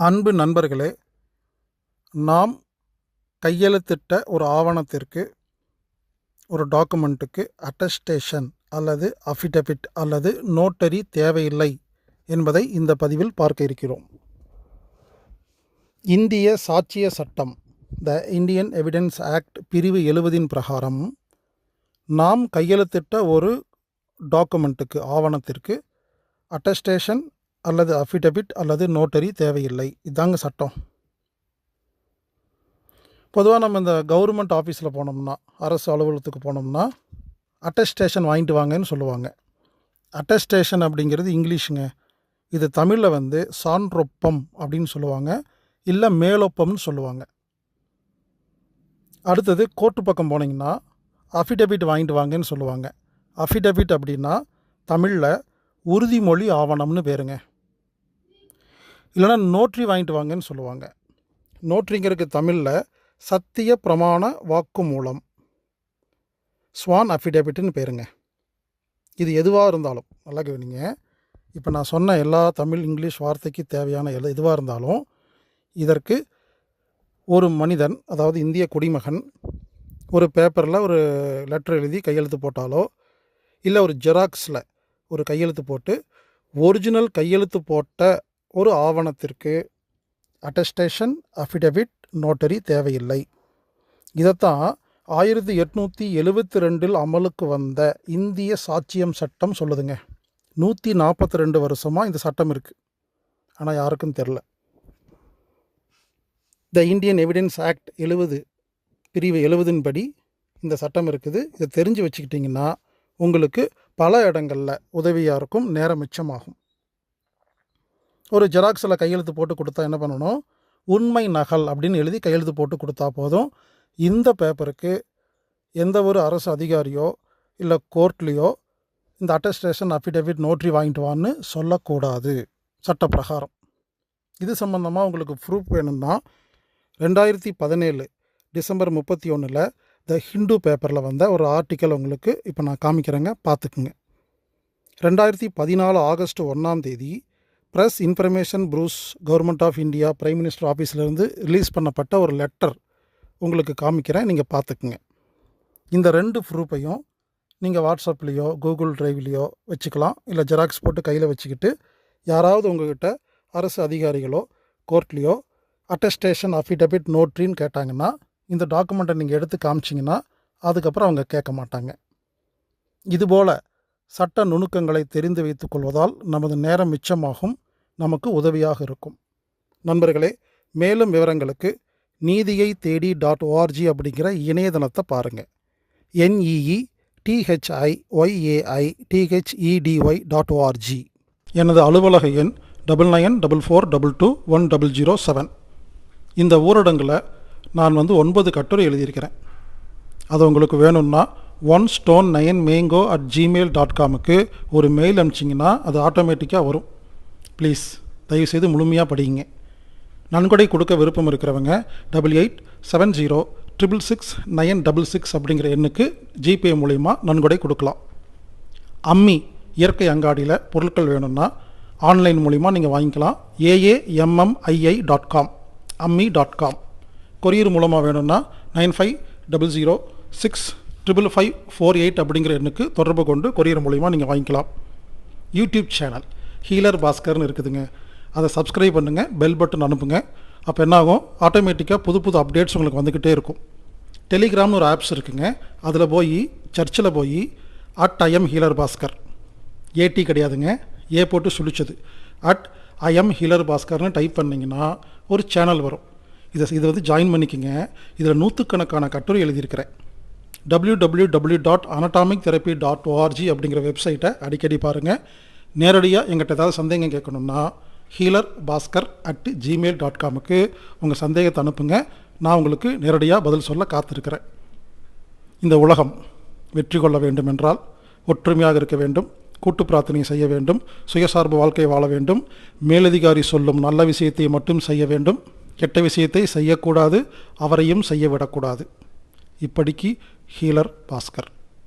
அன்பு நண்பர்களே, நாம் கையெழுத்திட்ட ஒரு ஆவணத்திற்கு, ஒரு டாக்குமெண்ட்டுக்கு அட்டஸ்டேஷன் அல்லது அஃபிடவிட் அல்லது நோட்டரி தேவையில்லை என்பதை இந்த பதிவில் பார்க்க இருக்கிறோம். இந்திய சாட்சிய சட்டம் த இந்தியன் எவிடன்ஸ் ஆக்ட் பிரிவு 70 பிரகாரம் நாம் கையெழுத்திட்ட ஒரு டாக்குமெண்ட்டுக்கு, ஆவணத்திற்கு அட்டஸ்டேஷன் அல்லது அஃபிடவிட் அல்லது நோட்டரி தேவையில்லை. இதாங்க சட்டம். பொதுவாக நம்ம இந்த கவர்மெண்ட் ஆஃபீஸில் போனோம்னா, அரசு அலுவலகத்துக்கு போனோம்னா அட்டஸ்டேஷன் வாங்கிட்டு வாங்கன்னு சொல்லுவாங்க. அட்டஸ்டேஷன் அப்படிங்கிறது இங்கிலீஷுங்க. இது தமிழில் சான்றொப்பம் அப்படின்னு சொல்லுவாங்க, இல்லை மேலொப்பம்னு சொல்லுவாங்க. அடுத்தது கோர்ட்டு பக்கம் போனீங்கன்னா அஃபிடவிட் வாங்கிட்டு வாங்கன்னு சொல்லுவாங்க. அஃபிடவிட் அப்படின்னா தமிழில் உறுதிமொழி ஆவணம்னு பேருங்க. இல்லைனா நோட்ரி வாங்கிட்டு வாங்கன்னு சொல்லுவாங்க. நோட்ரிங்கிறதுக்கு தமிழில் சத்திய பிரமாண வாக்குமூலம், ஸ்வான் அஃபிடவிட்னு பேருங்க. இது எதுவாக இருந்தாலும் நல்லா கவனிங்க. இப்போ நான் சொன்ன எல்லா தமிழ் இங்கிலீஷ் வார்த்தைக்கு தேவையான எதுவாக இருந்தாலும் இதற்கு ஒரு மனிதன், அதாவது இந்திய குடிமகன், ஒரு பேப்பரில் ஒரு லெட்டர் எழுதி கையெழுத்து போட்டாலோ, இல்லை ஒரு ஜெராக்ஸில் ஒரு கையெழுத்து போட்டு ஒரிஜினல் கையெழுத்து போட்ட ஒரு ஆவணத்திற்கு அட்டஸ்டேஷன், அஃபிடவிட், நோட்டரி தேவையில்லை. இதைத்தான் 1872 அமலுக்கு வந்த இந்திய சாட்சியம் சட்டம் சொல்லுதுங்க. 142 வருஷமாக இந்த சட்டம் இருக்குது. ஆனால் யாருக்கும் தெரில. த இந்தியன் எவிடன்ஸ் ஆக்ட் 70 பிரிவு 70 படி இந்த சட்டம் இருக்குது. இதை தெரிஞ்சு வச்சுக்கிட்டிங்கன்னா உங்களுக்கு பல இடங்களில் உதவியாக இருக்கும், நேரம் மிச்சமாகும். ஒரு ஜெராக்ஸில் கையெழுத்து போட்டு கொடுத்தா என்ன பண்ணணும்? உண்மை நகல் அப்படின்னு எழுதி கையெழுத்து போட்டு கொடுத்தா போதும். இந்த பேப்பருக்கு எந்த ஒரு அரசு அதிகாரியோ இல்லை கோர்ட்லேயோ இந்த அட்டஸ்டேஷன், அஃபிடவிட், நோட்ரி வாங்கிட்டு வான்னு சொல்லக்கூடாது சட்ட பிரகாரம். இது சம்மந்தமாக உங்களுக்கு ப்ரூஃப் வேணும்னா 2017 டிசம்பர் 31 த ஹிந்து பேப்பரில் வந்த ஒரு ஆர்டிக்கல் உங்களுக்கு இப்போ நான் காமிக்கிறேங்க, பார்த்துக்குங்க. 2014 August 1 press information bureau government of India prime minister ஆஃபீஸ்லேருந்து ரிலீஸ் பண்ணப்பட்ட ஒரு லெட்டர் உங்களுக்கு காமிக்கிறேன், நீங்கள் பார்த்துக்குங்க. இந்த 2 ப்ரூஃபையும் நீங்கள் வாட்ஸ்அப்லேயோ கூகுள் ட்ரைவ்லேயோ வச்சுக்கலாம். இல்லை ஜெராக்ஸ் போட்டு கையில் வச்சுக்கிட்டு யாராவது உங்கள்கிட்ட அரசு அதிகாரிகளோ கோர்ட்லேயோ அட்டஸ்டேஷன், அஃபிடவிட், நோட்ரின்னு கேட்டாங்கன்னா இந்த டாக்குமெண்ட்டை நீங்கள் எடுத்து காமிச்சிங்கன்னா அதுக்கப்புறம் அவங்க கேட்க மாட்டாங்க. இதுபோல் சட்ட நுணுக்கங்களை தெரிந்து வைத்துக் கொள்வதால் நமது நேரம் மிச்சமாகும், நமக்கு உதவியாக இருக்கும். நண்பர்களே, மேலும் விவரங்களுக்கு நீதியை தேடி .org அப்படிங்கிற இணையதளத்தை பாருங்கள். NEETHIYAITHEDY.org. எனது அலுவலக எண் 9944221007. இந்த ஊரடங்கில் நான் 9 கட்டுரை எழுதியிருக்கிறேன். அது உங்களுக்கு வேணும்னா onestone9mango@gmail.comக்கு ஒரு மெயில் அனுப்பிச்சிங்கன்னா அது ஆட்டோமேட்டிக்காக வரும். ப்ளீஸ் தயவுசெய்து முழுமையாக படிங்க. நன்கொடை கொடுக்க விருப்பம் இருக்கிறவங்க 8870666966 அப்படிங்கிற எண்ணுக்கு ஜிபே மூலிமா நன்கொடை கொடுக்கலாம். அம்மி இயற்கை அங்காடியில் பொருட்கள் வேணும்னா ஆன்லைன் மூலிமா நீங்கள் வாங்கிக்கலாம். AAMMII.com அம்மி.com. கொரியர் மூலமாக வேணும்னா 9500655548 அப்படிங்கிற எண்ணுக்கு தொடர்பு கொண்டு கொரியர் மூலிமா நீங்கள் வாங்கிக்கலாம். யூடியூப் சேனல் ஹீலர் பாஸ்கர்னு இருக்குதுங்க, அதை சப்ஸ்கிரைப் பண்ணுங்கள், பெல் பட்டன் அனுப்புங்க. அப்போ என்னாகும்? ஆட்டோமேட்டிக்காக புது புது அப்டேட்ஸ் உங்களுக்கு வந்துக்கிட்டே இருக்கும். டெலிகிராம்னு ஒரு ஆப்ஸ் இருக்குங்க, அதில் போய் சர்ச்சில் போய் @IM ஹீலர் பாஸ்கர், ஏடி கிடையாதுங்க, ஏ போட்டு சுழிச்சது, @IM ஹீலர் பாஸ்கர்னு டைப் பண்ணிங்கன்னா ஒரு சேனல் வரும். இதை ஜாயின் பண்ணிக்கோங்க. இதில் 100கணக்கான கட்டுரை எழுதியிருக்கிறேன். www.anatomictherapy.org அப்படிங்கிற வெப்சைட்டை அடிக்கடி பாருங்கள். நேரடியாக எங்கிட்ட ஏதாவது சந்தேகம் கேட்கணுன்னா healerbaskar@gmail.comக்கு உங்கள் சந்தேகத்தை அனுப்புங்க. நான் உங்களுக்கு நேரடியாக பதில் சொல்ல காத்திருக்கிறேன். இந்த உலகம் வெற்றி கொள்ள வேண்டும் என்றால் ஒற்றுமையாக இருக்க வேண்டும், கூட்டு பிரார்த்தனை செய்ய வேண்டும், சுயசார்பு வாழ்க்கை வாழ வேண்டும், மேலதிகாரி சொல்லும் நல்ல விஷயத்தை மட்டும் செய்ய வேண்டும், கெட்ட விஷயத்தை செய்யக்கூடாது, அவரையும் செய்ய விடக்கூடாது. இப்படிக்கு ஹீலர் பாஸ்கர்.